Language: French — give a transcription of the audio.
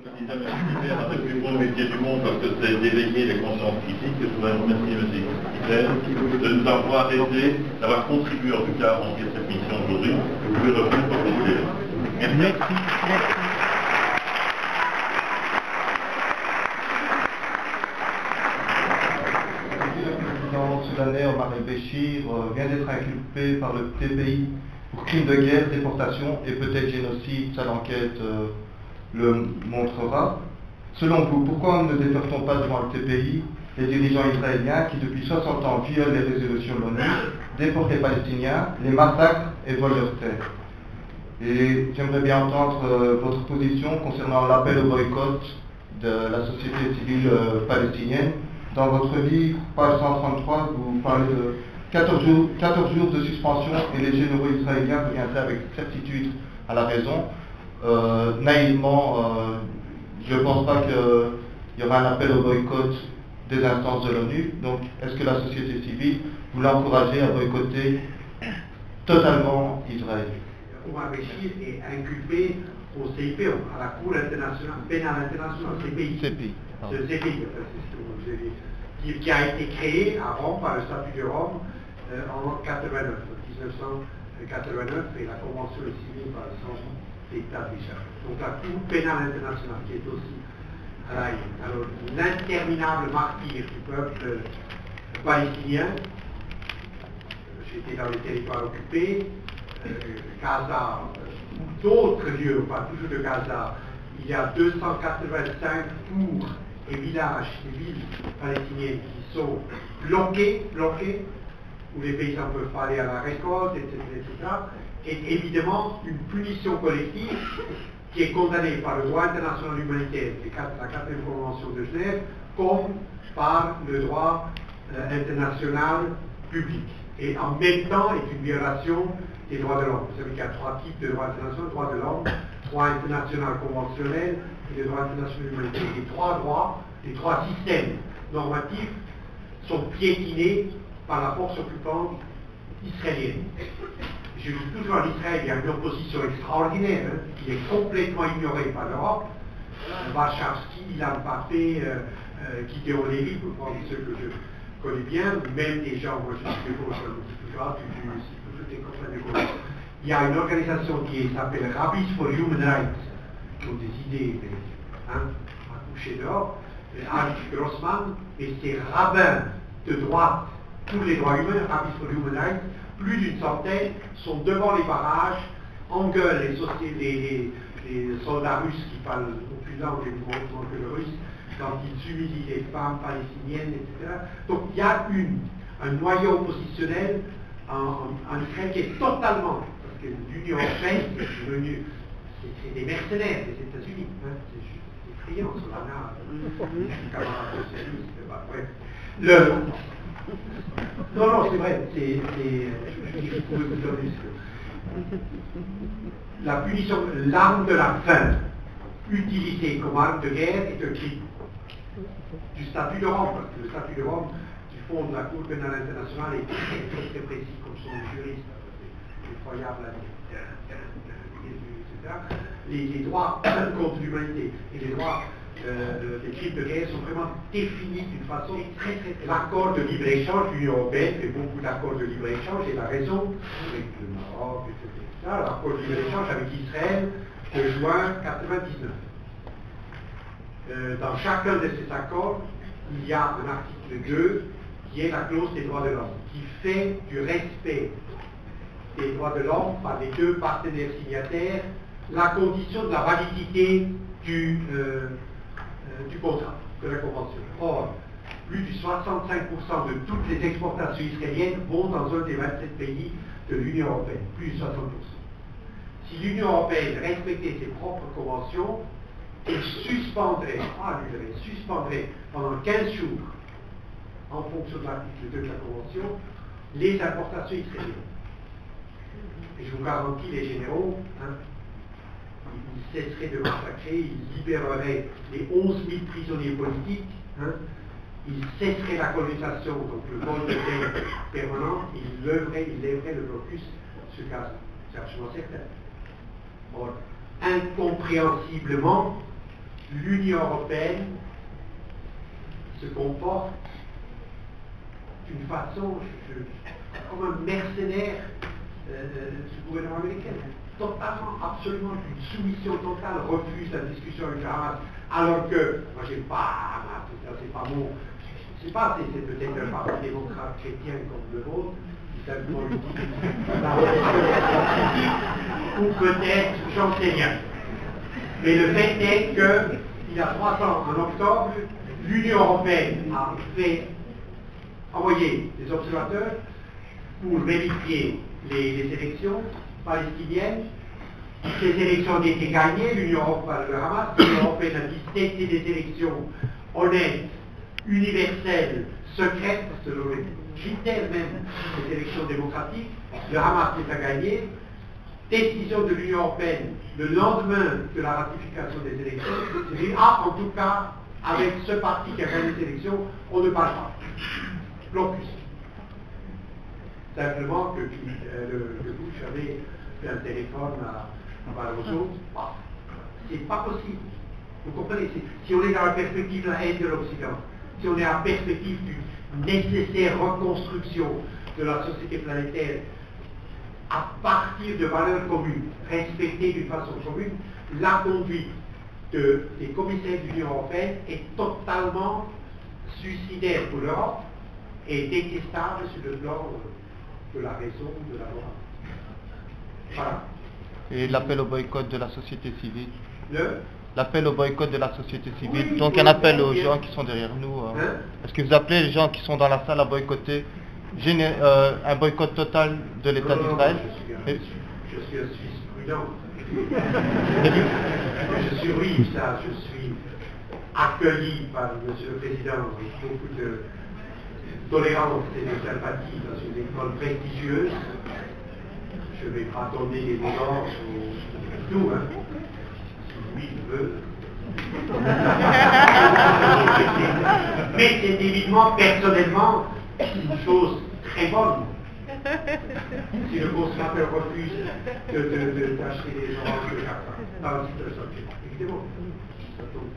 Président, merci un des plus beaux métiers du monde parce que c'est d'éveiller les consciences critiques. Je voudrais remercier M. Hitler de nous avoir aidé, d'avoir contribué en tout cas à remplir cette mission aujourd'hui. Vous pouvez revenir pour conclure. Merci. Merci. Soudanais Omar el-Béchir vient d'être inculpé par le TPI pour crime de guerre, déportation et peut-être génocide. Ça, l'enquête le montrera. Selon vous, pourquoi ne défère-t-on pas devant le TPI les dirigeants israéliens qui, depuis 60 ans, violent les résolutions de l'ONU, déportent les Palestiniens, les massacrent et volent leurs terres? Et j'aimerais bien entendre votre position concernant l'appel au boycott de la société civile palestinienne. Dans votre livre, page 133, vous parlez de 14 jours de suspension et les généraux israéliens reviendraient avec certitude à la raison. Naïvement, je ne pense pas qu'il y aura un appel au boycott des instances de l'ONU. Donc, est-ce que la société civile vous l'encouragez à boycotter totalement Israël? Omar Béchir est inculpé au CIPO, à la Cour internationale, pénale internationale, CPI. Ce CPI, qui a été créé à Rome par le statut de Rome en 1989, et la Convention est signée par 100 États déjà. Donc la Cour pénale internationale qui est aussi à la haine. Alors l'interminable martyr du peuple palestinien, j'étais dans les territoires occupés, Gaza, ou d'autres lieux, pas toujours de Gaza, il y a 285 tours et villages, et villes palestiniennes qui sont bloquées, où les paysans peuvent pas aller à la récolte, etc. Et évidemment, une punition collective qui est condamnée par le droit international humanitaire, la 4e Convention de Genève, comme par le droit international public. Et en même temps, est une violation des droits de l'homme. Vous savez qu'il y a 3 types de droits internationaux: droits de l'homme, droit international conventionnel et le droit international humanitaire. Les 3 droits, les 3 systèmes normatifs sont piétinés par la force occupante israélienne. Je dis toujours à l'Israël, il y a une opposition extraordinaire, qui est complètement ignorée par l'Europe. Warshawski, Ilan Pappé, Gideon Levy, pour prendre ceux que je connais bien, même des gens, moi je suis de gauche, il y a une organisation qui s'appelle Rabbis for Human Rights, qui ont des idées à coucher dehors, Arif Grossman, et ces rabbins de droite pour les droits humains, Rabbis for Human Rights, plus d'une centaine, sont devant les barrages, engueulent les soldats russes qui parlent aucune langue que le russe, quand ils humilient les femmes palestiniennes, etc. Donc il y a un noyau oppositionnel en Israël qui est totalement, parce que l'Union européenne est devenue, c'est des mercenaires des États-Unis, c'est effrayant, Solana, les camarades socialistes, bref. Non, c'est vrai, je pouvais vous donner la punition, l'arme de la faim, utilisée comme arme de guerre, est un crime du statut de Rome, parce que le statut de Rome, du fond de la Cour pénale internationale, est très précis, comme sont les juristes, c'est effroyable, etc. Les droits contre l'humanité et les droits des crimes de guerre sont vraiment définis d'une façon très. L'accord de libre-échange, l'Union européenne fait beaucoup d'accords de libre-échange, et la raison, avec le Maroc, etc. L'accord de libre-échange avec Israël de juin 1999. Dans chacun de ces accords, il y a un article 2 qui est la clause des droits de l'homme, qui fait du respect des droits de l'homme par les 2 partenaires signataires la condition de la validité du contrat, de la convention. Or, plus de 65% de toutes les exportations israéliennes vont dans un des 27 pays de l'Union européenne, plus de 60%. Si l'Union européenne respectait ses propres conventions, elle suspendrait pendant 15 jours, en fonction de l'article 2 de la Convention, les importations israéliennes. Et je vous garantis, les généraux, ils cesseraient de massacrer, ils libéreraient les 11 000 prisonniers politiques, ils cesseraient la colonisation, donc le vol de terre permanent, ils lèveraient le blocus sur Gaza. C'est absolument certain. Or, incompréhensiblement, l'Union européenne se comporte d'une façon, comme un mercenaire du gouvernement américain, totalement, absolument, une soumission totale, refuse la discussion avec le Hamas, alors que, moi j'ai pas, c'est pas mon, je sais pas, c'est peut-être un parti démocrate chrétien comme le vôtre, qui simplement le dit, ou peut-être, j'en sais rien. Mais le fait est qu'il y a 3 ans, en octobre, l'Union européenne a envoyé des observateurs pour vérifier les élections palestiniennes. Ces élections ont été gagnées, l'Union européenne, le Hamas, l'Union européenne a dit que c'était des élections honnêtes, universelles, secrètes, selon les critères même des élections démocratiques. Le Hamas les a gagnées. Décision de l'Union européenne le lendemain de la ratification des élections, c'est dit, en tout cas, avec ce parti qui a gagné les élections, on ne parle pas. Blocus. Simplement que le Bush avait fait un téléphone à Barroso. C'est pas possible. Vous comprenez? Si on est dans la perspective de la haine de l'Occident, si on est en perspective d'une nécessaire reconstruction de la société planétaire à partir de valeurs communes, respectées d'une façon commune, la conduite des commissaires de l'Union européenne est totalement suicidaire pour l'Europe et détestable sur le plan de la raison, de la loi. Voilà. Et l'appel au boycott de la société civile. L'appel au boycott de la société civile. Oui, donc un appel aux gens qui sont derrière nous. Est-ce que vous appelez les gens qui sont dans la salle à boycotter un boycott total de l'État d'Israël? Je suis un Suisse prudent. Je suis accueilli par M. le Président avec beaucoup de tolérance et de sympathie dans une école prestigieuse. Je ne vais pas donner les noms ou tout, hein. Si lui veut. Mais c'est évidemment, personnellement, une chose très bonne. Si le conservateur refuse d'acheter des oranges de Jacques dans la situation, évidemment, ça tombe.